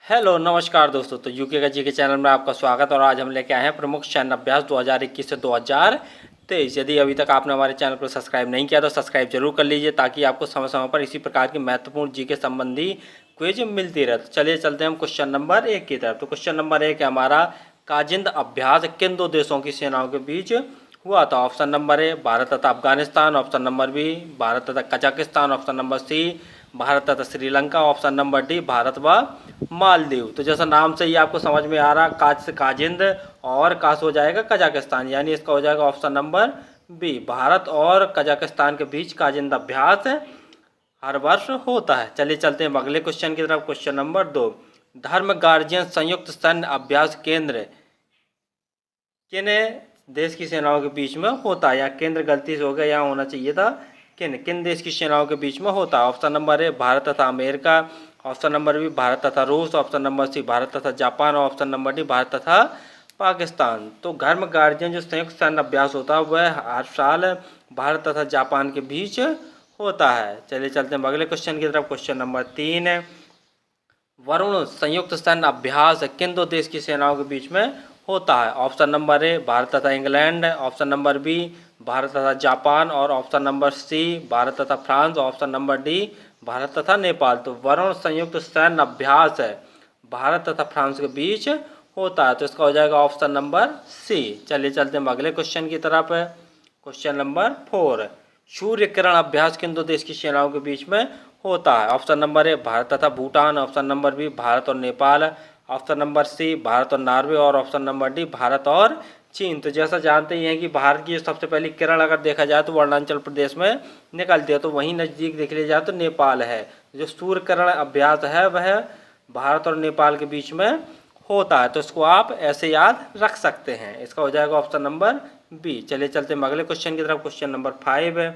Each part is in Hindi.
हेलो नमस्कार दोस्तों। तो यूके का जी के चैनल में आपका स्वागत। और आज हम लेके आए हैं प्रमुख सैन्य अभ्यास 2021 से 2023। यदि अभी तक आपने हमारे चैनल को सब्सक्राइब नहीं किया तो सब्सक्राइब जरूर कर लीजिए, ताकि आपको समय समय पर इसी प्रकार की महत्वपूर्ण जी के संबंधी क्विज मिलती रहे। तो चलिए चलते हैं हम क्वेश्चन नंबर 1 की तरफ। तो क्वेश्चन नंबर 1 है हमारा, काजिंद अभ्यास किन दो देशों की सेनाओं के बीच हुआ था? ऑप्शन नंबर ए भारत तथा Afghanistan, option number B Bharat तथा Kazakhstan, option number C Bharat तथा Sri Lanka, option number D Bharat व मालदीव। तो जैसा नाम से ही आपको समझ में आ रहा, काज से काजिंद और काश हो जाएगा कजाकिस्तान, यानी इसका हो जाएगा ऑप्शन नंबर बी। भारत और कजाकिस्तान के बीच काजिंद अभ्यास हर वर्ष होता है। चलिए चलते हैं अगले क्वेश्चन की तरफ। क्वेश्चन नंबर 2, धर्म गार्जियन संयुक्त सैन्य अभ्यास केंद्र किन देश की सेनाओं के बीच में होता है? या केंद्र गलती से हो गया, यहाँ होना चाहिए था किन किन देश की सेनाओं के बीच में होता है? ऑप्शन नंबर ए भारत तथा America, option number B Bharat तथा रूस, ऑप्शन नंबर सी भारत तथा Japan, option number D Bharat तथा पाकिस्तान। तो धर्म गार्जियन जो संयुक्त सैन्य अभ्यास होता है वह हर साल भारत तथा जापान के बीच होता है। चलिए चलते हैं अगले क्वेश्चन की तरफ। क्वेश्चन नंबर 3 है, वरुण संयुक्त सैन्य अभ्यास किन दो देश की सेनाओं के बीच में होता है? ऑप्शन नंबर ए भारत तथा England, option number B Bharat तथा जापान, और ऑप्शन नंबर सी भारत तथा France, option number D Bharat तथा नेपाल। तो वरुण संयुक्त सैन्य अभ्यास है भारत तथा फ्रांस के बीच होता है, तो इसका हो जाएगा ऑप्शन नंबर सी। चलिए चलते हैं अगले क्वेश्चन की तरफ। क्वेश्चन नंबर 4, सूर्य किरण अभ्यास किन दो देश की सेनाओं के बीच में होता है? ऑप्शन नंबर ए भारत तथा Bhutan, option number B Bharat और Nepal, option number C Bharat और नॉर्वे, और ऑप्शन नंबर डी भारत और चीन। तो जैसा जानते ही हैं कि भारत की सबसे पहली किरण अगर देखा जाए तो अरुणाचल प्रदेश में निकलती है, तो वहीं नज़दीक देख लिया जाए तो नेपाल है। जो सूर्य किरण अभ्यास है वह भारत और नेपाल के बीच में होता है, तो इसको आप ऐसे याद रख सकते हैं। इसका हो जाएगा ऑप्शन नंबर बी। चलिए चलते हैं अगले क्वेश्चन की तरफ। क्वेश्चन नंबर 5 है,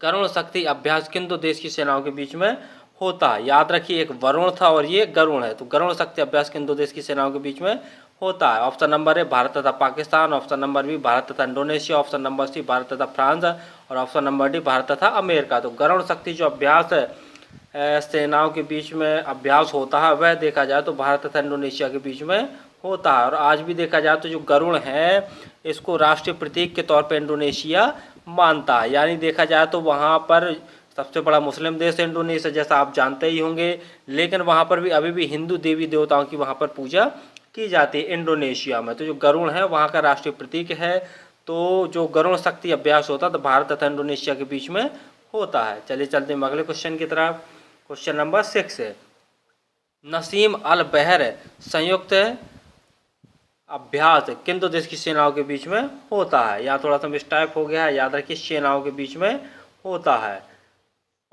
गरुण शक्ति अभ्यास किन दो देश की सेनाओं के बीच में होता है? याद रखिए, एक वरुण था और ये गरुण है। तो गरुण शक्ति अभ्यास किन दो देश की सेनाओं के बीच में होता है? ऑप्शन नंबर ए भारत तथा Pakistan, option number B Bharat तथा Indonesia, option number C Bharat तथा फ्रांस, और ऑप्शन नंबर डी भारत तथा अमेरिका। तो गरुण शक्ति जो अभ्यास है सेनाओं के बीच में अभ्यास होता है वह देखा जाए तो भारत तथा इंडोनेशिया के बीच में होता है। और आज भी देखा जाए तो जो गरुण है इसको राष्ट्रीय प्रतीक के तौर पर इंडोनेशिया मानता है। यानी देखा जाए तो वहाँ पर सबसे बड़ा मुस्लिम देश है इंडोनेशिया, जैसा आप जानते ही होंगे, लेकिन वहाँ पर भी अभी भी हिंदू देवी देवताओं की वहाँ पर पूजा की जाती है इंडोनेशिया में। तो जो गरुण है वहाँ का राष्ट्रीय प्रतीक है। तो जो गरुण शक्ति अभ्यास होता है तो भारत तथा इंडोनेशिया के बीच में होता है। चलिए चलते हैं अगले क्वेश्चन की तरफ। क्वेश्चन नंबर 6 है, नसीम अल बहर संयुक्त अभ्यास किन दो देश की सेनाओं के बीच में होता है? यहाँ थोड़ा सा मिस्टाइप हो गया है, याद रखिए सेनाओं के बीच में होता है।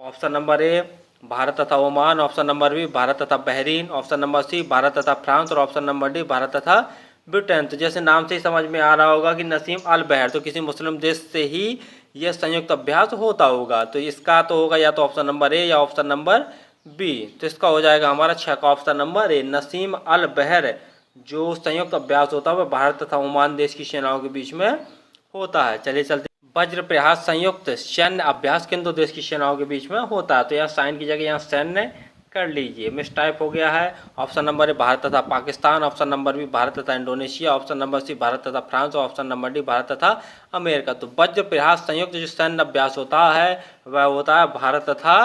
ऑप्शन नंबर ए भारत तथा Oman, option number B Bharat तथा Bahrain, option number C Bharat तथा फ्रांस, और ऑप्शन नंबर डी भारत तथा ब्रिटेन। तो जैसे नाम से ही समझ में आ रहा होगा कि नसीम अल बहर, तो किसी मुस्लिम देश से ही यह संयुक्त अभ्यास होता होगा। तो इसका तो होगा या तो ऑप्शन नंबर ए या ऑप्शन नंबर बी। तो इसका हो जाएगा हमारा 6 का ऑप्शन नंबर ए, नसीम अल बहर जो संयुक्त अभ्यास होता है वह भारत तथा ओमान देश की सेनाओं के बीच में होता है। चलिए चलते, वज्र प्रहार संयुक्त सैन्य अभ्यास किन दो देश की सेनाओं के बीच में होता है? तो यहाँ साइन की जगह यहाँ सैन्य कर लीजिए, मिसटाइप हो गया है। ऑप्शन नंबर ए भारत तथा Pakistan, option number B Bharat तथा Indonesia, option number C Bharat तथा फ्रांस, और ऑप्शन नंबर डी भारत तथा अमेरिका। तो वज्र प्रहार संयुक्त जो सैन्य अभ्यास होता है वह होता है भारत तथा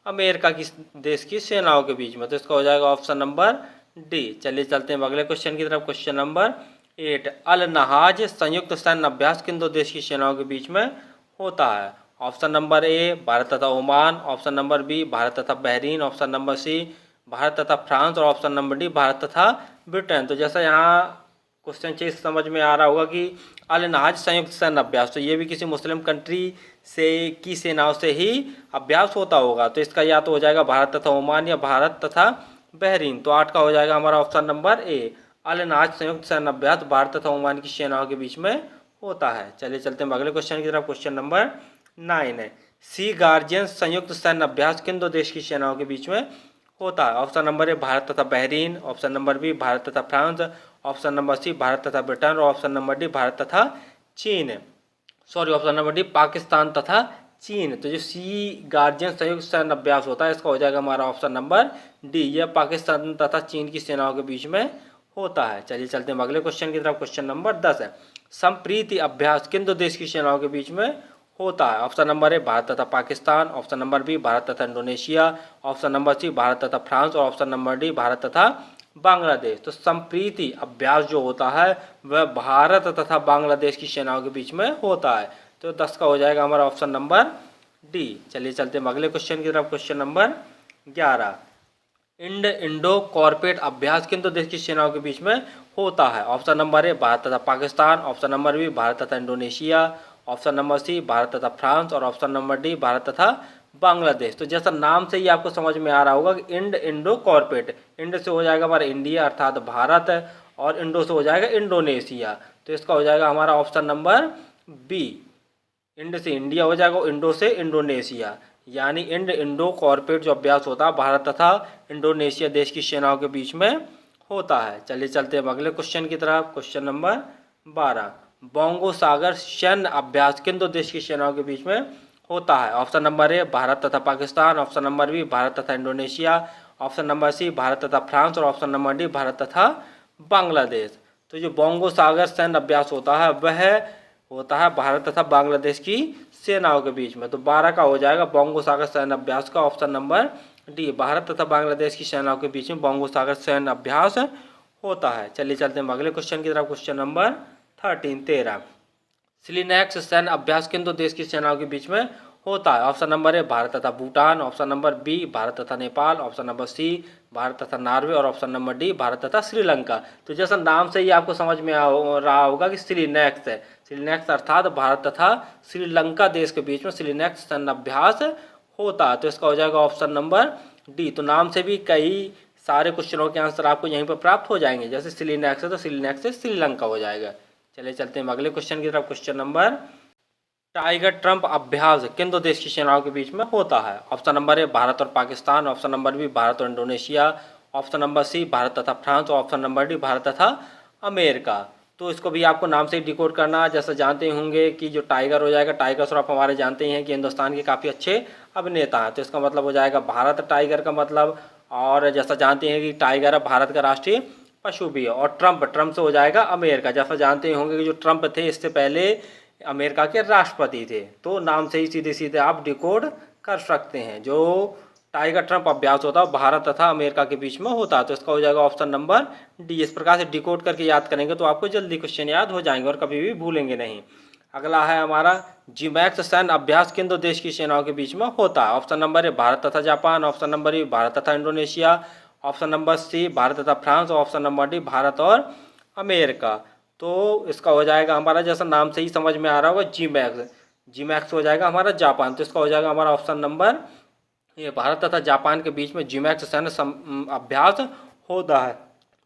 अमेरिका की देश की सेनाओं के बीच में। तो इसका हो जाएगा ऑप्शन नंबर डी। चलिए चलते हैं अगले क्वेश्चन की तरफ। क्वेश्चन नंबर 8, अल नहाज संयुक्त सैन्य अभ्यास किन दो देश की सेनाओं के बीच में होता है? ऑप्शन नंबर ए भारत तथा Oman, option number B Bharat तथा Bahrain, option number C Bharat तथा फ्रांस, और ऑप्शन नंबर डी भारत तथा ब्रिटेन। तो जैसा यहाँ क्वेश्चन चीज समझ में आ रहा होगा कि अल नहाज संयुक्त सैन्य अभ्यास, तो ये भी किसी मुस्लिम कंट्री से की सेनाओं से ही अभ्यास होता होगा। तो इसका या तो हो जाएगा भारत तथा ओमान या भारत तथा बहरीन। तो 8 का हो जाएगा हमारा ऑप्शन नंबर ए, अल नहाज संयुक्त सैन्य अभ्यास भारत तथा ओमान की सेनाओं के बीच में होता है। चलिए चलते हैं अगले क्वेश्चन की तरफ। क्वेश्चन नंबर 9 है, सी गार्जियन संयुक्त सैन्य अभ्यास किन दो देश की सेनाओं के बीच में होता है? ऑप्शन नंबर ए भारत तथा Bahrain, option number B Bharat तथा France, option number C Bharat तथा ब्रिटेन, और ऑप्शन नंबर डी भारत तथा चीन। ऑप्शन नंबर डी पाकिस्तान तथा चीन। तो जो सी गार्जियन संयुक्त सैन्य अभ्यास होता है इसका हो जाएगा हमारा ऑप्शन नंबर डी। यह पाकिस्तान तथा चीन की सेनाओं के बीच में होता है। चलिए चलते हैं अगले क्वेश्चन की तरफ। क्वेश्चन नंबर 10 है, संप्रीति अभ्यास किन दो देश की सेनाओं के बीच में होता है? ऑप्शन नंबर ए भारत तथा Pakistan, option number B Bharat तथा Indonesia, option number C Bharat तथा फ्रांस और ऑप्शन नंबर डी भारत तथा बांग्लादेश। तो संप्रीति अभ्यास जो होता है वह भारत तथा बांग्लादेश की सेनाओं के बीच में होता है। तो 10 का हो जाएगा हमारा ऑप्शन नंबर डी। चलिए चलते हैं अगले क्वेश्चन की तरफ। क्वेश्चन नंबर 11, इंडो कॉर्पोरेट अभ्यास किन दो देश की सेनाओं के बीच में होता है? ऑप्शन नंबर ए भारत तथा Pakistan, option number B Bharat तथा Indonesia, option number C Bharat तथा फ्रांस और ऑप्शन नंबर डी भारत तथा बांग्लादेश। तो जैसा नाम से ही आपको समझ में आ रहा होगा कि इंडो कॉर्पोरेट, इंड से हो जाएगा हमारा इंडिया अर्थात भारत और इंडो से हो जाएगा इंडोनेशिया। तो इसका हो जाएगा हमारा ऑप्शन नंबर बी। इंड से इंडिया हो जाएगा, इंडो से इंडोनेशिया, यानी इंडो कॉर्पोरेट जो अभ्यास होता है भारत तथा इंडोनेशिया देश की सेनाओं के बीच में होता है। चलिए चलते हैं अगले क्वेश्चन की तरफ। क्वेश्चन नंबर 12, बोंगो सागर सैन्य अभ्यास किन दो देश की सेनाओं के बीच में होता है? ऑप्शन नंबर ए भारत तथा Pakistan, option number B Bharat तथा Indonesia, option number C Bharat तथा फ्रांस और ऑप्शन नंबर डी भारत तथा बांग्लादेश। तो जो बोंगो सागर सैन्य अभ्यास होता है वह होता है भारत तथा बांग्लादेश की सेनाओं के बीच में। तो 12 का हो जाएगा बोंगो सागर सैन्य अभ्यास का ऑप्शन नंबर डी। भारत तथा बांग्लादेश की सेनाओं के बीच में बोंगो सागर सैन्य अभ्यास होता है। चलिए चलते हैं अगले क्वेश्चन की तरफ। क्वेश्चन नंबर 13, सिलिनेक्स सैन्य अभ्यास किन दो देश की सेनाओं के बीच में होता है? ऑप्शन नंबर ए भारत तथा Bhutan, option number B Bharat तथा Nepal, option number C Bharat तथा नॉर्वे और ऑप्शन नंबर डी भारत तथा श्रीलंका। तो जैसा नाम से ही आपको समझ में आ रहा होगा कि सिलिनेक्स है, सिलिनेक्स अर्थात भारत तथा श्रीलंका देश के बीच में सिलिनेक्स सैन्य अभ्यास होता है। तो इसका हो जाएगा ऑप्शन नंबर डी। तो नाम से भी कई सारे क्वेश्चनों के आंसर आपको यहीं पर प्राप्त हो जाएंगे। जैसे सिलिनेक्स है तो सिलिनेक्स से श्रीलंका हो जाएगा। चलिए चलते हैं अगले क्वेश्चन की तरफ। क्वेश्चन नंबर, टाइगर ट्रंप अभ्यास किन दो देश की सेनाओं के बीच में होता है? ऑप्शन नंबर ए भारत और Pakistan, option number B Bharat और Indonesia, option number C Bharat तथा फ्रांस और ऑप्शन नंबर डी भारत तथा अमेरिका। तो इसको भी आपको नाम से ही डिकोड करना है। जैसा जानते होंगे कि जो टाइगर हो जाएगा, टाइगर श्रॉफ हमारे जानते ही हैं कि हिंदुस्तान के काफ़ी अच्छे अभिनेता हैं। तो इसका मतलब हो जाएगा भारत टाइगर का मतलब, और जैसा जानते हैं कि टाइगर है भारत का राष्ट्रीय पशु भी है। और ट्रंप से हो जाएगा अमेरिका। जैसा जानते होंगे कि जो ट्रंप थे इससे पहले अमेरिका के राष्ट्रपति थे। तो नाम से ही सीधे सीधे आप डिकोड कर सकते हैं। जो टाइगर ट्रंप अभ्यास होता है भारत तथा अमेरिका के बीच में होता है। तो इसका हो जाएगा ऑप्शन नंबर डी। इस प्रकार से डिकोड करके याद करेंगे तो आपको जल्दी क्वेश्चन याद हो जाएंगे और कभी भी भूलेंगे नहीं। अगला है हमारा, जिमैक्स सैन्य अभ्यास किन दो देश की सेनाओं के बीच में होता है? ऑप्शन नंबर ए भारत तथा Japan, option number B Bharat तथा Indonesia, option number C Bharat तथा फ्रांस और ऑप्शन नंबर डी भारत और अमेरिका। तो इसका हो जाएगा हमारा, जैसा नाम से ही समझ में आ रहा होगा, जीमैक्स हो जाएगा हमारा जापान। तो इसका हो जाएगा हमारा ऑप्शन नंबर ये, भारत तथा जापान के बीच में जीमैक्स सैन्य अभ्यास होता है।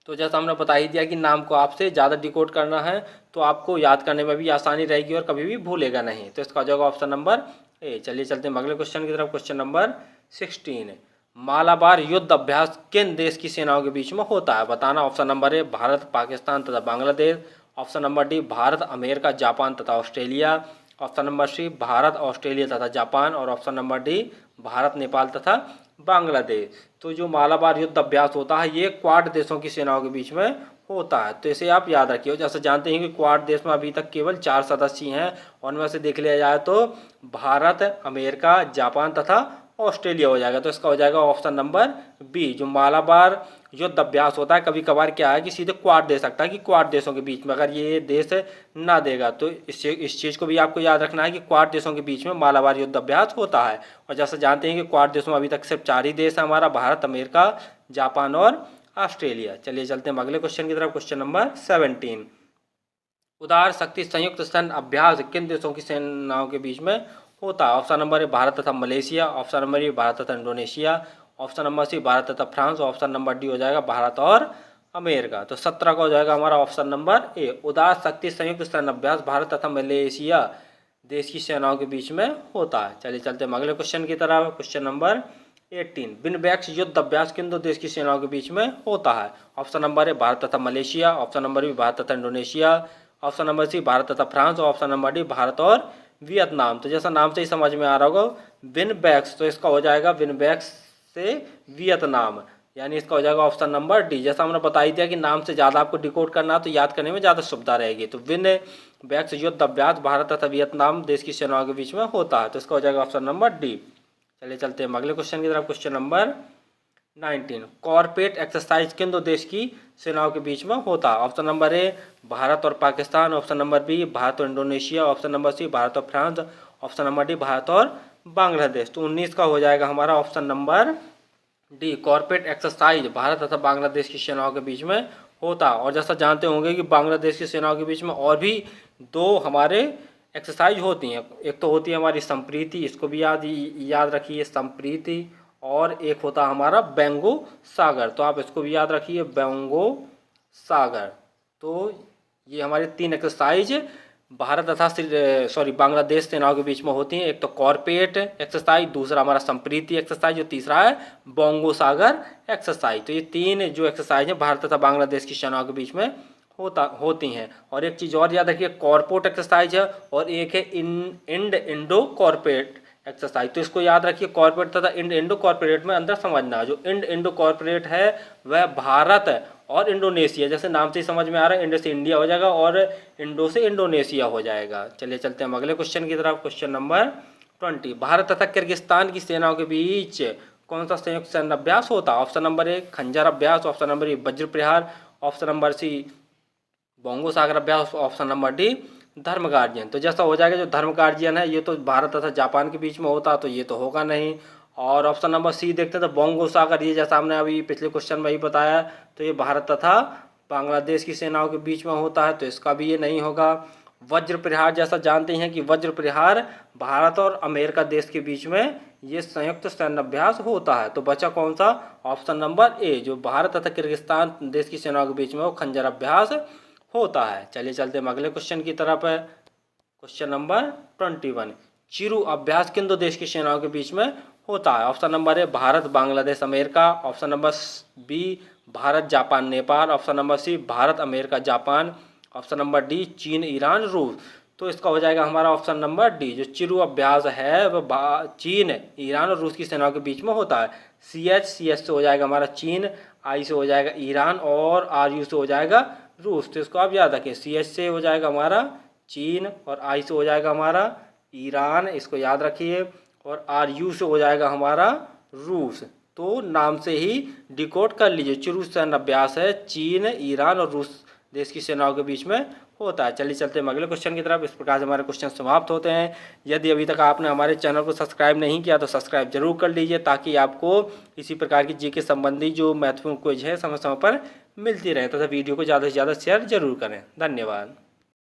तो जैसा हमने बता ही दिया कि नाम को आपसे ज़्यादा डिकोड करना है तो आपको याद करने में भी आसानी रहेगी और कभी भी भूलेगा नहीं। तो इसका हो जाएगा ऑप्शन नंबर ए। चलिए चलते हैं अगले क्वेश्चन की तरफ। क्वेश्चन नंबर 16, मालाबार युद्ध अभ्यास किन देश की सेनाओं के बीच में होता है? बताना। Option number A Bharat, Pakistan तथा Bangladesh, option number D Bharat, America, Japan तथा Australia, option number C Bharat, Australia तथा जापान और option number D Bharat, Nepal तथा बांग्लादेश। तो जो मालाबार युद्ध अभ्यास होता है ये क्वाड देशों की सेनाओं के बीच में होता है। तो इसे आप याद रखिए। जैसे जानते हैं कि क्वाड देश में अभी तक केवल 4 सदस्य हैं और उनमें से देख लिया जाए तो भारत, अमेरिका, जापान तथा ऑस्ट्रेलिया हो जाएगा। तो इसका हो जाएगा ऑप्शन नंबर बी। जो मालाबार युद्ध अभ्यास होता है कभी कभार क्या है कि सीधे क्वाड दे सकता है कि क्वाड देशों के बीच में अगर ये देश ना देगा तो इस चीज़ को भी आपको याद रखना है कि क्वाड देशों के बीच में मालाबार युद्ध अभ्यास होता है। और जैसे जानते हैं कि क्वाड देशों में अभी तक सिर्फ 4 ही देश है हमारा, भारत, अमेरिका, जापान और ऑस्ट्रेलिया। चलिए चलते हैं अगले क्वेश्चन की तरफ। क्वेश्चन नंबर 17, उदार शक्ति संयुक्त सैन्य अभ्यास किन देशों की सेनाओं के बीच में होता है? ऑप्शन नंबर ए भारत तथा Malaysia, option number B Bharat तथा Indonesia, option number C Bharat तथा फ्रांस, ऑप्शन नंबर डी हो जाएगा भारत और अमेरिका। तो 17 का हो जाएगा हमारा ऑप्शन नंबर ए। उदार शक्ति संयुक्त सैन्य अभ्यास भारत तथा मलेशिया देश की सेनाओं के बीच में होता है। चलिए चलते हैं अगले क्वेश्चन की तरफ। क्वेश्चन नंबर 18, विनबैक्स युद्ध अभ्यास किन दो देश की सेनाओं के बीच में होता है? ऑप्शन नंबर ए भारत तथा Malaysia, option number B Bharat तथा Indonesia, option number C Bharat तथा फ्रांस और ऑप्शन नंबर डी भारत और वियतनाम। तो जैसा नाम से ही समझ में आ रहा होगा विनबैक्स, तो इसका हो जाएगा विनबैक्स से वियतनाम, यानी इसका हो जाएगा ऑप्शन नंबर डी। जैसा हमने बता ही दिया कि नाम से ज़्यादा आपको डिकोड करना तो याद करने में ज़्यादा सुविधा रहेगी। तो विनबैक्स युद्ध अभ्यास भारत तथा वियतनाम देश की सेनाओं के बीच में होता है, तो इसका हो जाएगा ऑप्शन नंबर डी। चलिए चलते हैं अगले क्वेश्चन की तरफ। क्वेश्चन नंबर 19, कॉर्पोरेट एक्सरसाइज किन दो देश की सेनाओं के बीच में होता है? ऑप्शन नंबर ए भारत और Pakistan, option number B Bharat और Indonesia, option number C Bharat और France, option number D Bharat और बांग्लादेश। तो 19 का हो जाएगा हमारा option number D, corporate exercise Bharat तथा बांग्लादेश की सेनाओं के बीच में होता है। और जैसा जानते होंगे कि बांग्लादेश की सेनाओं के बीच में और भी दो हमारे एक्सरसाइज होती हैं। एक तो होती है हमारी संप्रीति, इसको भी याद रखिए संप्रीति, और एक होता है हमारा बेंगो सागर, तो आप इसको भी याद रखिए बेंगो सागर। तो ये हमारी 3 एक्सरसाइज भारत तथा बांग्लादेश सेनाओं के बीच में होती हैं। एक तो कॉर्पोरेट एक्सरसाइज, दूसरा हमारा संप्रीति एक्सरसाइज, और तीसरा है बोंगो सागर एक्सरसाइज। तो ये 3 जो एक्सरसाइज है भारत तथा बांग्लादेश की सेनाओं के बीच में होती हैं। और एक चीज़ और याद रखिए, कॉर्पोरेट एक्सरसाइज है और एक है इंडो कॉर्पोरेट एक्सरसाइज। तो इसको याद रखिए, कॉर्पोरेट तथा इंडो कॉर्पोरेट में अंदर समझना। जो इंडो कॉर्पोरेट है वह भारत और इंडोनेशिया, जैसे नाम से ही समझ में आ रहा है, इंडो से इंडिया हो जाएगा और इंडो से इंडोनेशिया हो जाएगा। चलिए चलते हैं अगले क्वेश्चन की तरफ। क्वेश्चन नंबर 20, भारत तथा किर्गिस्तान की सेनाओं के बीच कौन सा संयुक्त सैन्य अभ्यास होता है? ऑप्शन नंबर ए खंजर अभ्यास, ऑप्शन नंबर ए वज्र प्रहार, ऑप्शन नंबर सी बोंगो सागर अभ्यास, ऑप्शन नंबर डी धर्म गार्जियन। तो जैसा हो जाएगा जो धर्म गार्जियन है ये तो भारत तथा जापान के बीच में होता, तो ये तो होगा नहीं। और ऑप्शन नंबर सी देखते हैं तो बोंगो सागर, ये जैसा हमने अभी पिछले क्वेश्चन में ही बताया, तो ये भारत तथा बांग्लादेश की सेनाओं के बीच में होता है, तो इसका भी ये नहीं होगा। वज्र प्रहार, जैसा जानते हैं कि वज्र प्रहार भारत और अमेरिका देश के बीच में ये संयुक्त सैन्य अभ्यास होता है। तो बचा कौन सा? ऑप्शन नंबर ए, जो भारत तथा किर्गिस्तान देश की सेनाओं के बीच में वो खंजर अभ्यास होता है। चलिए चलते हैं अगले क्वेश्चन की तरफ है। क्वेश्चन नंबर 21, चिरू अभ्यास किन दो देश की सेनाओं के बीच में होता है? Option number A Bharat Bangladesh America, option number B Bharat Japan Nepal, option number C Bharat America Japan, option number D चीन ईरान रूस। तो इसका हो जाएगा हमारा ऑप्शन नंबर डी, जो चिरू अभ्यास है वह चीन ईरान और रूस की सेनाओं के बीच में होता है। सी एच से हो जाएगा हमारा चीन, आई से हो जाएगा ईरान और आर यू से हो जाएगा रूस। तो इसको आप याद रखें, सी एच से हो जाएगा हमारा चीन और आई से हो जाएगा हमारा ईरान, इसको याद रखिए, और आर यू से हो जाएगा हमारा रूस। तो नाम से ही डिकोड कर लीजिए, चिरू सैन्य अभ्यास है चीन ईरान और रूस देश की सेनाओं के बीच में होता है। चलिए चलते हैं अगले क्वेश्चन की तरफ। इस प्रकार से हमारे क्वेश्चन समाप्त होते हैं। यदि अभी तक आपने हमारे चैनल को सब्सक्राइब नहीं किया तो सब्सक्राइब जरूर कर लीजिए, ताकि आपको इसी प्रकार की जीके संबंधी जो महत्वपूर्ण क्विज है समय समय पर मिलती रहे, तथा वीडियो को ज़्यादा से ज़्यादा शेयर जरूर करें। धन्यवाद।